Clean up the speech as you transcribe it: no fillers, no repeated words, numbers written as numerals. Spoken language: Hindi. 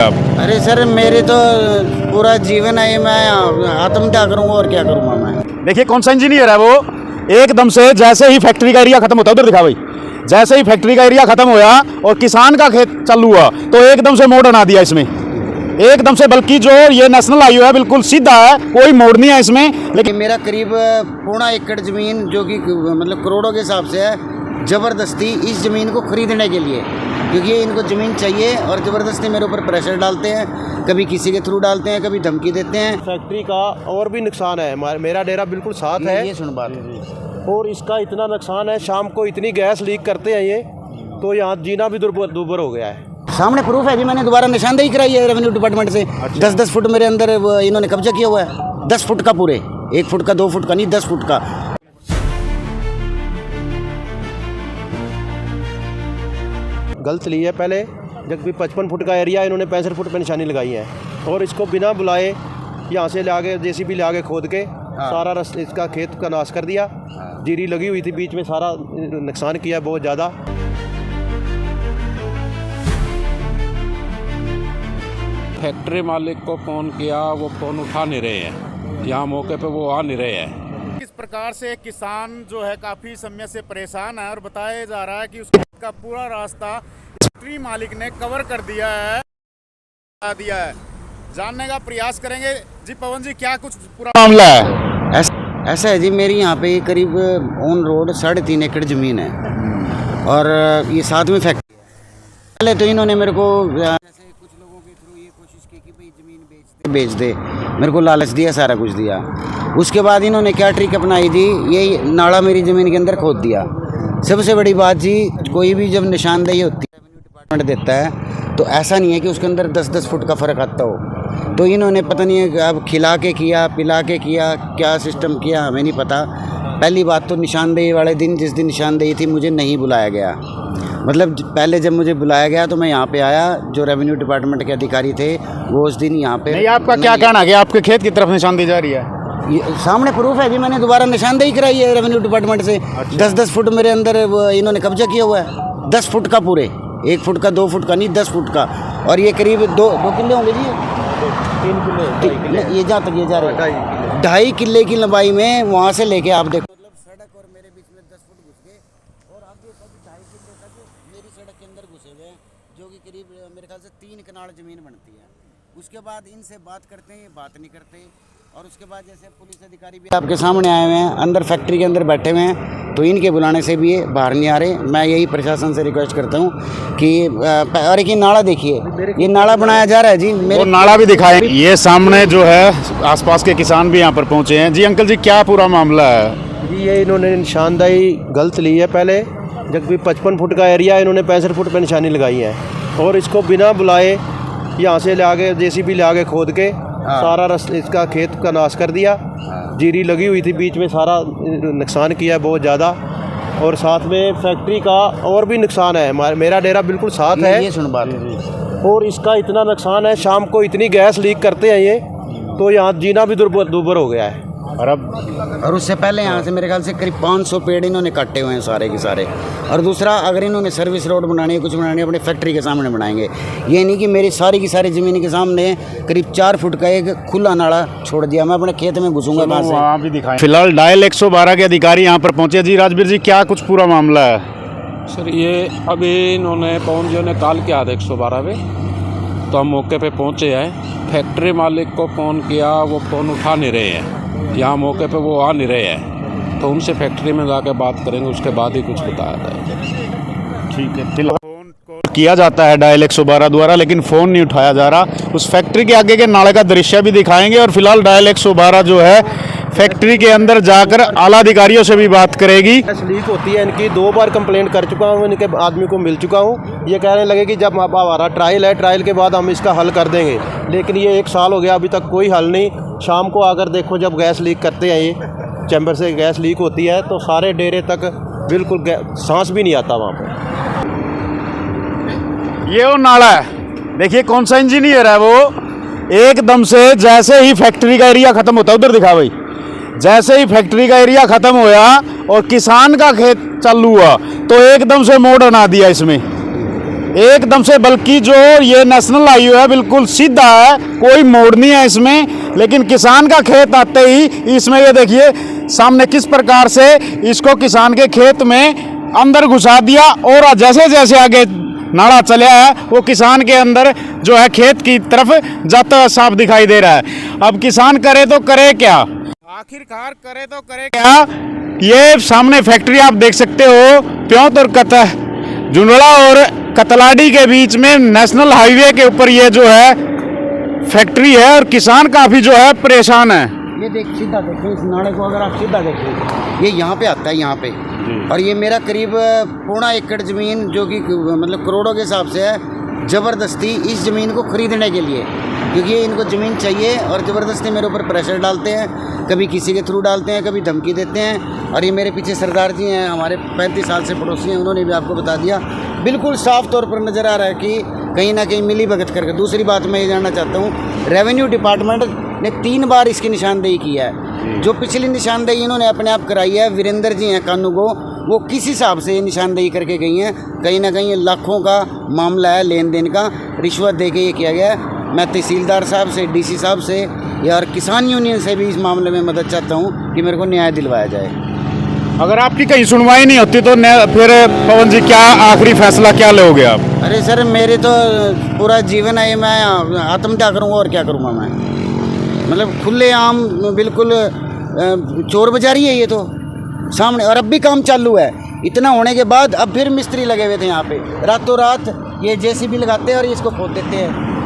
अरे सर मेरे तो पूरा जीवन है, मैं आत्महत्या करूंगा और क्या करूंगा मैं। देखिए कौन सा इंजीनियर है वो, एकदम से जैसे ही फैक्ट्री का एरिया खत्म होता है, उधर दिखा भाई, जैसे ही फैक्ट्री का एरिया खत्म होया और किसान का खेत चालू हुआ तो एकदम से मोड़ बना दिया इसमें, एकदम से। बल्कि जो ये नेशनल हाईवे है बिल्कुल सीधा है, कोई मोड़ नहीं है इसमें। लेकिन मेरा करीब 1.5 एकड़ जमीन जो कि मतलब करोड़ों के हिसाब से है, ज़बरदस्ती इस ज़मीन को खरीदने के लिए, क्योंकि इनको ज़मीन चाहिए और ज़बरदस्ती मेरे ऊपर प्रेशर डालते हैं, कभी किसी के थ्रू डालते हैं, कभी धमकी देते हैं। फैक्ट्री का और भी नुकसान है, मेरा डेरा बिल्कुल साथ है। ये सुन बात, और इसका इतना नुकसान है, शाम को इतनी गैस लीक करते हैं ये, तो यहाँ जीना भी दुर्भर हो गया है। सामने प्रूफ है जी, मैंने दोबारा निशानदेही कराई है रेवेन्यू डिपार्टमेंट से। 10-10 फुट मेरे अंदर इन्होंने कब्जा किया हुआ है, 10 फुट का पूरे, 1 फुट का 2 फुट का नहीं, 10 फुट का। गलत ली है पहले, जबकि 55 फुट का एरिया इन्होंने 65 फुट पे निशानी लगाई है, और इसको बिना बुलाए यहाँ से ले आके जेसीबी ले आके खोद के सारा इसका खेत का नाश कर दिया। जीरी लगी हुई थी बीच में, सारा नुकसान किया बहुत ज़्यादा। फैक्ट्री मालिक को फ़ोन किया, वो फ़ोन उठा नहीं रहे हैं, यहाँ मौके पे वो आ नहीं रहे हैं। इस प्रकार से किसान जो है काफ़ी समय से परेशान है और बताया जा रहा है कि उसका पूरा रास्ता फैक्ट्री मालिक ने कवर कर दिया है। जानने का प्रयास करेंगे। जी पवन जी, क्या कुछ पूरा मामला है? ऐसा है जी, मेरी यहाँ पे करीब ऑन रोड 3.5 एकड़ ज़मीन है और ये साथ में फैक्ट्री है। पहले तो इन्होंने मेरे को जैसे कुछ लोगों के थ्रू ये कोशिश की कि भाई ज़मीन बेच दे, मेरे को लालच दिया, सारा कुछ दिया। उसके बाद इन्होंने क्या ट्रिक अपनाई थी, ये नाला मेरी ज़मीन के अंदर खोद दिया। सबसे बड़ी बात जी, कोई भी जब निशानदेही होती है रेवेन्यू डिपार्टमेंट देता है तो ऐसा नहीं है कि उसके अंदर 10-10 फुट का फ़र्क आता हो। तो इन्होंने पता नहीं है अब खिला के किया, पिला के किया, क्या सिस्टम किया हमें नहीं पता। पहली बात तो निशानदेही वाले दिन, जिस दिन निशानदेही थी, मुझे नहीं बुलाया गया। मतलब पहले जब मुझे बुलाया गया तो मैं यहाँ पे आया, जो रेवेन्यू डिपार्टमेंट के अधिकारी थे वो उस दिन यहाँ पे नहीं, आपका क्या कहना है कि आपके खेत की तरफ निशान दी जा रही है? ये सामने प्रूफ है जी, मैंने दोबारा निशानदेही कराई है रेवेन्यू डिपार्टमेंट से। 10-10 फुट मेरे अंदर इन्होंने कब्जा किया हुआ है, 10 फुट का पूरे, 1 फुट का 2 फुट का नहीं, 10 फुट का। और ये करीब 2 किले होंगे जी, 3 किले ये जहाँ तक ये जा रहे हैं 2.5 किले की लंबाई में, वहाँ से लेके आप देखो, मतलब सड़क और मेरे बीच में 10 फुट घुस गए और अब ये 2.5 किले तक मेरी सड़क के अंदर घुसे हुए हैं, जो कि करीब मेरे ख्याल से 3 कनाल ज़मीन बनती है। उसके बाद इनसे बात करते हैं, ये बात नहीं करते। और उसके बाद जैसे पुलिस अधिकारी भी आपके सामने आए हुए हैं, अंदर फैक्ट्री के अंदर बैठे हुए हैं, तो इनके बुलाने से भी ये बाहर नहीं आ रहे। मैं यही प्रशासन से रिक्वेस्ट करता हूँ कि और एक ये नाला देखिए, ये नाला बनाया जा रहा है जी, वो नाला भी दिखाएं। ये सामने जो है आसपास के किसान भी यहाँ पर पहुँचे हैं। जी अंकल जी, क्या पूरा मामला है? जी ये इन्होंने निशानदेही गलत ली है पहले, जबकि 55 फुट का एरिया इन्होंने 65 फुट पे निशानी लगाई है, और इसको बिना बुलाए यहाँ से ले आके जेसीबी ले आके खोद के सारा इसका खेत का नाश कर दिया। जीरी लगी हुई थी बीच में, सारा नुकसान किया है बहुत ज़्यादा। और साथ में फैक्ट्री का और भी नुकसान है, मेरा डेरा बिल्कुल साथ है। ये सुन बात, और इसका इतना नुकसान है, शाम को इतनी गैस लीक करते हैं ये, तो यहाँ जीना भी दुर्भर हो गया है। और उससे पहले यहाँ से मेरे ख्याल से करीब 500 पेड़ इन्होंने काटे हुए हैं सारे के सारे। और दूसरा, अगर इन्होंने सर्विस रोड बनानी है, कुछ बनानी है, अपने फैक्ट्री के सामने बनाएंगे। ये नहीं कि मेरी सारी की सारी ज़मीन के सामने करीब 4 फुट का एक खुला नाला छोड़ दिया, मैं अपने खेत में घुसूंगा कहाँ से? वहाँ भी दिखाएं। फिलहाल डायल 112 के अधिकारी यहाँ पर पहुँचे। जी राजवीर जी, क्या कुछ पूरा मामला है? सर ये अभी इन्होंने पवन जी ने कॉल किया था 112 पे, तो हम मौके पे पहुँचे हैं। फैक्ट्री मालिक को फ़ोन किया, वो फ़ोन उठा नहीं रहे हैं, यहाँ मौके पे वो आ नहीं रहे हैं, तो उनसे फैक्ट्री में जाकर बात करेंगे, उसके बाद ही कुछ बताया जाएगा। ठीक है, फिलहाल किया जाता है डायल 112 द्वारा, लेकिन फ़ोन नहीं उठाया जा रहा। उस फैक्ट्री के आगे के नाले का दृश्य भी दिखाएंगे, और फिलहाल डायल 112 जो है फैक्ट्री के अंदर जाकर आला अधिकारियों से भी बात करेगी। गैस लीक होती है इनकी, 2 बार कंप्लेंट कर चुका हूँ, इनके आदमी को मिल चुका हूँ। ये कहने लगे कि जब हमारा ट्रायल है, ट्रायल के बाद हम इसका हल कर देंगे, लेकिन ये 1 साल हो गया, अभी तक कोई हल नहीं। शाम को आकर देखो, जब गैस लीक करते हैं, ये चैम्बर से गैस लीक होती है, तो सारे डेरे तक बिल्कुल सांस भी नहीं आता वहाँ पर। ये वो नाला है, देखिए कौन सा इंजीनियर है वो, एकदम से जैसे ही फैक्ट्री का एरिया खत्म होता है, उधर दिखा भाई, जैसे ही फैक्ट्री का एरिया खत्म होया और किसान का खेत चालू हुआ तो एकदम से मोड़ बना दिया इसमें, एकदम से, बल्कि जो ये नेशनल हाईवे है बिल्कुल सीधा है, कोई मोड़ नहीं है इसमें। लेकिन किसान का खेत आते ही इसमें ये देखिए सामने किस प्रकार से इसको किसान के खेत में अंदर घुसा दिया, और जैसे जैसे आगे नाला चला है वो किसान के अंदर जो है खेत की तरफ जाता हुआ साफ दिखाई दे रहा है। अब किसान करे तो करे क्या, आखिरकार करे तो करे क्या? ये सामने फैक्ट्री आप देख सकते हो, प्योंत और जुंडला और कतलाडी के बीच में नेशनल हाईवे के ऊपर ये जो है फैक्ट्री है, और किसान काफी जो है परेशान है। ये देख, सीधा देखिए इस नाले को, अगर आप सीधा देखिए ये यहाँ पे आता है, यहाँ पे, और ये मेरा करीब 1.5 एकड़ ज़मीन जो कि मतलब करोड़ों के हिसाब से है, ज़बरदस्ती इस ज़मीन को ख़रीदने के लिए, क्योंकि ये इनको ज़मीन चाहिए और ज़बरदस्ती मेरे ऊपर प्रेशर डालते हैं, कभी किसी के थ्रू डालते हैं, कभी धमकी देते हैं। और ये मेरे पीछे सरदार जी हैं, हमारे 35 साल से पड़ोसी हैं, उन्होंने भी आपको बता दिया, बिल्कुल साफ तौर पर नज़र आ रहा है कि कहीं ना कहीं मिली भगत करके। दूसरी बात मैं ये जानना चाहता हूँ, रेवेन्यू डिपार्टमेंट ने 3 बार इसकी निशानदेही की है। जो पिछली निशानदेही इन्होंने अपने आप कराई है, वीरेंद्र जी हैं कानू को, वो किस हिसाब से ये निशानदेही करके गई हैं, कहीं ना कहीं ये लाखों का मामला है, लेन देन का, रिश्वत दे के ये किया गया है। मैं तहसीलदार साहब से, डीसी साहब से या किसान यूनियन से भी इस मामले में मदद चाहता हूँ कि मेरे को न्याय दिलवाया जाए। अगर आपकी कहीं सुनवाई नहीं होती तो फिर पवन जी क्या आखिरी फैसला क्या लोगे आप? अरे सर, मेरे तो पूरा जीवन है, मैं आत्महत्या करूँगा और क्या करूँगा मैं, मतलब खुले आम बिल्कुल चोर बाजारी है ये तो सामने। और अब भी काम चालू है, इतना होने के बाद अब फिर मिस्त्री लगे हुए थे यहाँ पे, रातों रात ये जेसीबी लगाते हैं और इसको खोद देते हैं।